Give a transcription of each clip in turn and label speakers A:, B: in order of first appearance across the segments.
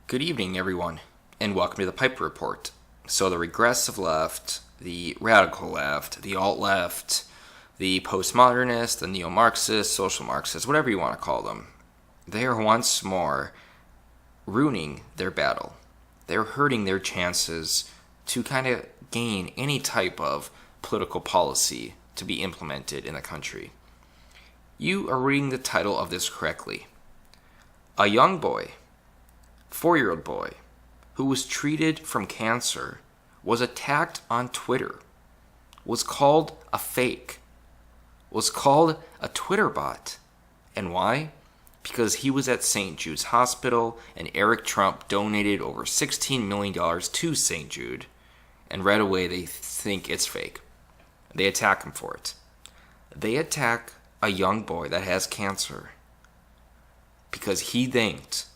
A: Good evening, everyone, and welcome to the Piper Report. So, the regressive left, the radical left, the alt-left, the postmodernist, the neo-Marxist, social Marxist, whatever you want to call them, they are once more ruining their battle. They're hurting their chances to kind of gain any type of political policy to be implemented in the country. You are reading the title of this correctly. A young boy, 4-year-old boy, who was treated from cancer, was attacked on Twitter, was called a fake, was called a Twitter bot. And why? Because he was at St. Jude's Hospital and Eric Trump donated over $16 million to St. Jude, and right away they think it's fake. They attack him for it. They attack a young boy that has cancer because he thanked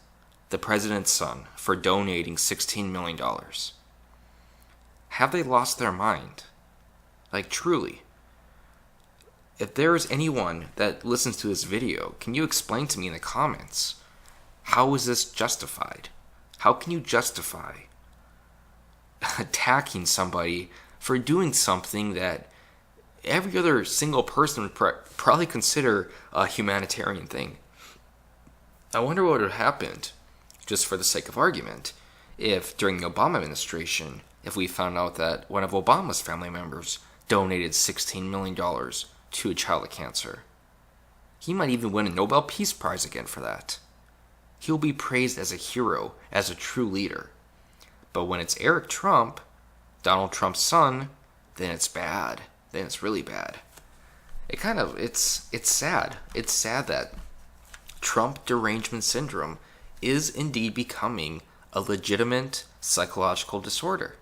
A: the president's son for donating $16 million. Have they lost their mind? Like, truly. If there is anyone that listens to this video, can you explain to me in the comments, how is this justified? How can you justify attacking somebody for doing something that every other single person would probably consider a humanitarian thing? I wonder what would have happened, just for the sake of argument, if during the Obama administration, if we found out that one of Obama's family members donated $16 million to a child with cancer. He might even win a Nobel Peace Prize again for that. He'll be praised as a hero, as a true leader. But when it's Eric Trump, Donald Trump's son, then it's bad. Then it's really bad. It's sad. It's sad that Trump derangement syndrome is indeed becoming a legitimate psychological disorder.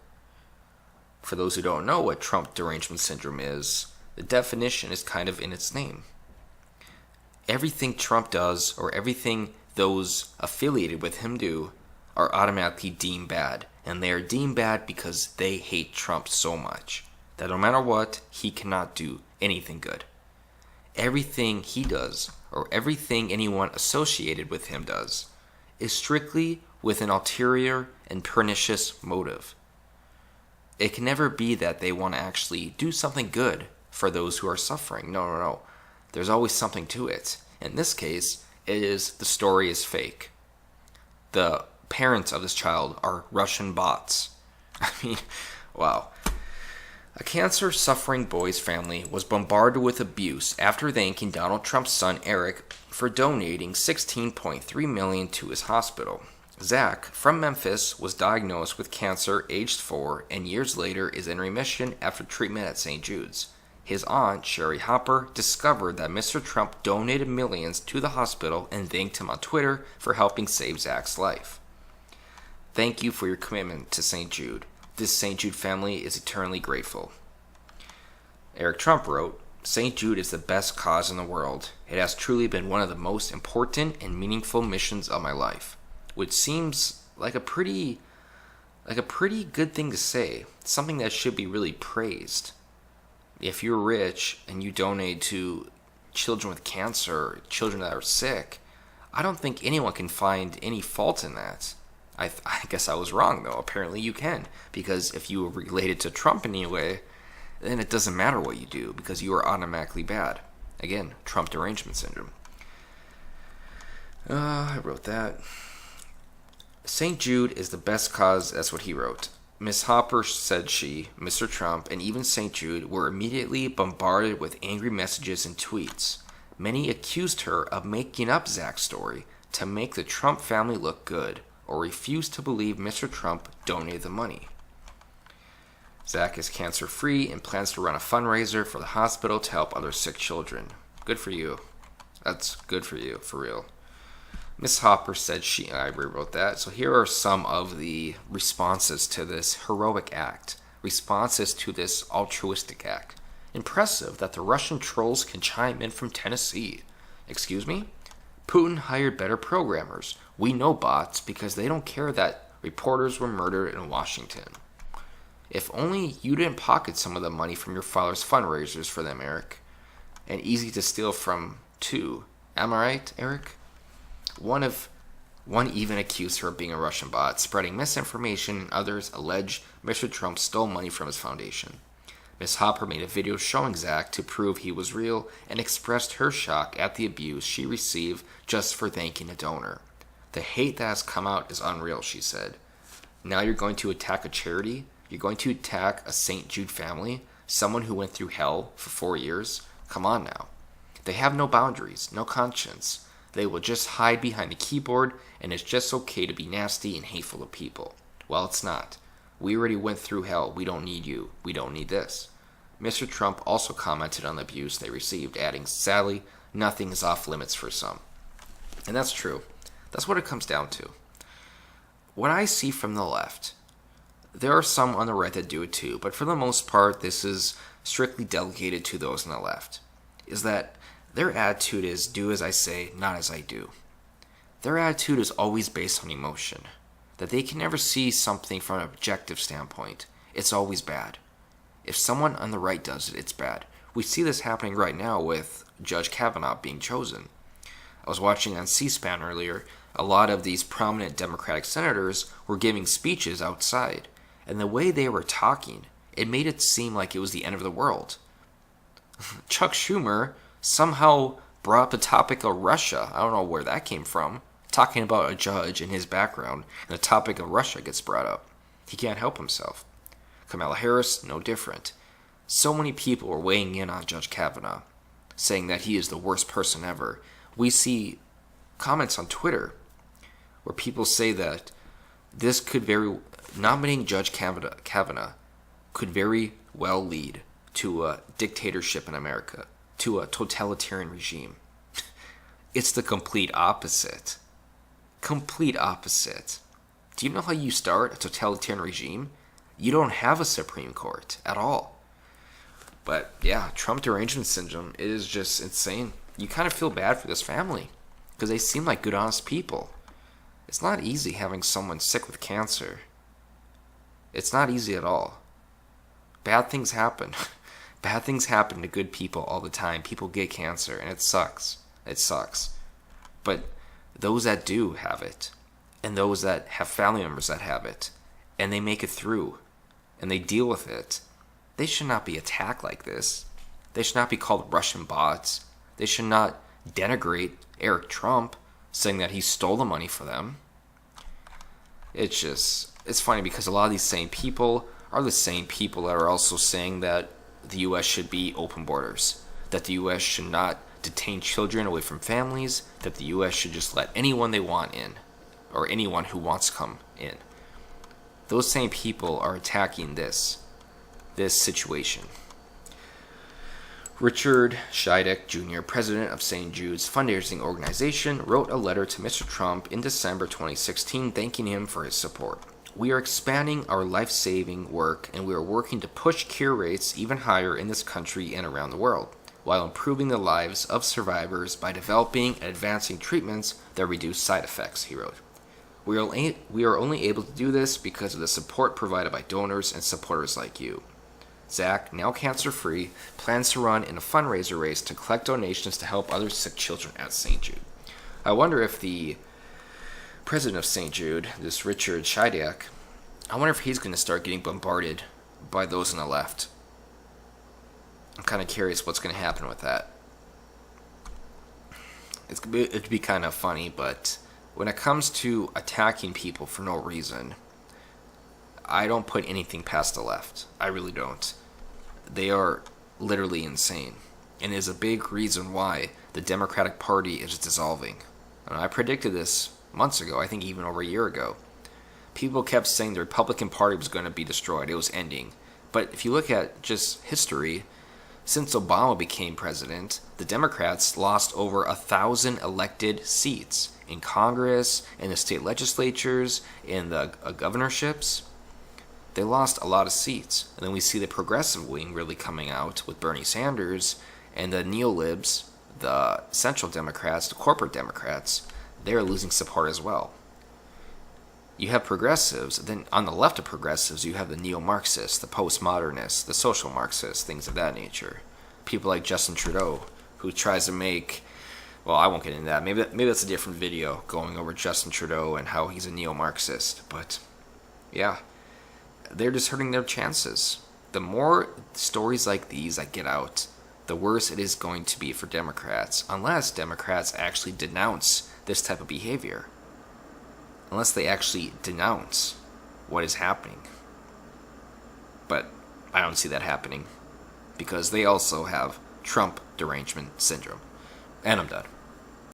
A: For those who don't know what Trump derangement syndrome is, the definition is kind of in its name. Everything Trump does, or everything those affiliated with him do, are automatically deemed bad. And they are deemed bad because they hate Trump so much that no matter what, he cannot do anything good. Everything he does, or everything anyone associated with him does, is strictly with an ulterior and pernicious motive. It can never be that they want to actually do something good for those who are suffering. No. There's always something to it. In this case, it is the story is fake. The parents of this child are Russian bots. I mean, wow. A cancer-suffering boy's family was bombarded with abuse after thanking Donald Trump's son Eric for donating $16.3 million to his hospital. Zach, from Memphis, was diagnosed with cancer aged 4 and years later is in remission after treatment at St. Jude's. His aunt, Sherry Hopper, discovered that Mr. Trump donated millions to the hospital and thanked him on Twitter for helping save Zach's life. Thank you for your commitment to St. Jude. This St. Jude family is eternally grateful. Eric Trump wrote, St. Jude is the best cause in the world. It has truly been one of the most important and meaningful missions of my life, which seems like a pretty good thing to say, something that should be really praised. If you're rich and you donate to children with cancer, children that are sick, I don't think anyone can find any fault in that. I guess I was wrong, though. Apparently you can, because if you were related to Trump in any way, then it doesn't matter what you do, because you are automatically bad. Again, Trump derangement syndrome. I wrote that. St. Jude is the best cause, that's what he wrote. Miss Hopper said she, Mr. Trump, and even St. Jude were immediately bombarded with angry messages and tweets. Many accused her of making up Zach's story to make the Trump family look good, or refused to believe Mr. Trump donated the money. Zach is cancer-free and plans to run a fundraiser for the hospital to help other sick children. Good for you. That's good for you, for real. Miss Hopper said I rewrote that. So here are some of the responses to this heroic act. Responses to this altruistic act. Impressive that the Russian trolls can chime in from Tennessee. Excuse me? Putin hired better programmers. We know bots because they don't care that reporters were murdered in Washington. If only you didn't pocket some of the money from your father's fundraisers for them, Eric. And easy to steal from, too. Am I right, Eric? One of One even accused her of being a Russian bot, spreading misinformation, and others allege Mr. Trump stole money from his foundation. Ms. Hopper made a video showing Zach to prove he was real and expressed her shock at the abuse she received just for thanking a donor. The hate that has come out is unreal, she said. Now you're going to attack a charity? You're going to attack a St. Jude family? Someone who went through hell for 4 years? Come on now. They have no boundaries, no conscience. They will just hide behind a keyboard, and it's just okay to be nasty and hateful to people. Well, it's not. We already went through hell. We don't need you. We don't need this. Mr. Trump also commented on the abuse they received, adding, sadly, nothing is off limits for some. And that's true. That's what it comes down to. What I see from the left, there are some on the right that do it too, but for the most part, this is strictly delegated to those on the left, is that their attitude is do as I say, not as I do. Their attitude is always based on emotion, that they can never see something from an objective standpoint. It's always bad. If someone on the right does it, it's bad. We see this happening right now with Judge Kavanaugh being chosen. I was watching on C-SPAN earlier. A lot of these prominent Democratic senators were giving speeches outside, and the way they were talking, it made it seem like it was the end of the world. Chuck Schumer somehow brought up the topic of Russia. I don't know where that came from. Talking about a judge and his background, and the topic of Russia gets brought up. He can't help himself. Kamala Harris, no different. So many people were weighing in on Judge Kavanaugh, saying that he is the worst person ever. We see comments on Twitter where people say that nominating Judge Kavanaugh could very well lead to a dictatorship in America, to a totalitarian regime. It's the complete opposite. Complete opposite. Do you know how you start a totalitarian regime? You don't have a Supreme Court at all. But yeah, Trump derangement syndrome is just insane. You kind of feel bad for this family because they seem like good, honest people. It's not easy having someone sick with cancer. It's not easy at all. Bad things happen. Bad things happen to good people all the time. People get cancer, and it sucks. It sucks. But those that do have it, and those that have family members that have it, and they make it through, and they deal with it, they should not be attacked like this. They should not be called Russian bots. They should not denigrate Eric Trump, saying that he stole the money for them. It's funny because a lot of these same people are the same people that are also saying that the U.S. should be open borders, that the U.S. should not detain children away from families, that the U.S. should just let anyone they want in, or anyone who wants to come in. Those same people are attacking this situation. Richard Scheidek Jr., president of St. Jude's fundraising organization, wrote a letter to Mr. Trump in December 2016 thanking him for his support. We are expanding our life-saving work, and we are working to push cure rates even higher in this country and around the world, while improving the lives of survivors by developing and advancing treatments that reduce side effects, he wrote. We are only able to do this because of the support provided by donors and supporters like you. Zach, now cancer-free, plans to run in a fundraiser race to collect donations to help other sick children at St. Jude. I wonder if the president of St. Jude, this Richard Scheidek, I wonder if he's going to start getting bombarded by those on the left. I'm kind of curious what's going to happen with that. It'd be kind of funny, but when it comes to attacking people for no reason, I don't put anything past the left. I really don't. They are literally insane, and is a big reason why the Democratic Party is dissolving. And I predicted this months ago, I think even over a year ago. People kept saying the Republican Party was going to be destroyed. It was ending. But if you look at just history, since Obama became president, the Democrats lost over 1,000 elected seats in Congress, in the state legislatures, in the governorships. They lost a lot of seats. And then we see the progressive wing really coming out with Bernie Sanders, and the neolibs, the central Democrats, the corporate Democrats, they're losing support as well. You have progressives, then on the left of progressives, you have the neo-Marxists, the postmodernists, the social Marxists, things of that nature. People like Justin Trudeau, who tries to make Well, I won't get into that. Maybe that's a different video going over Justin Trudeau and how he's a neo-Marxist. But yeah, they're just hurting their chances. The more stories like these that get out, the worse it is going to be for Democrats, unless Democrats actually denounce this type of behavior. Unless they actually denounce what is happening. But I don't see that happening, because they also have Trump derangement syndrome. And I'm done.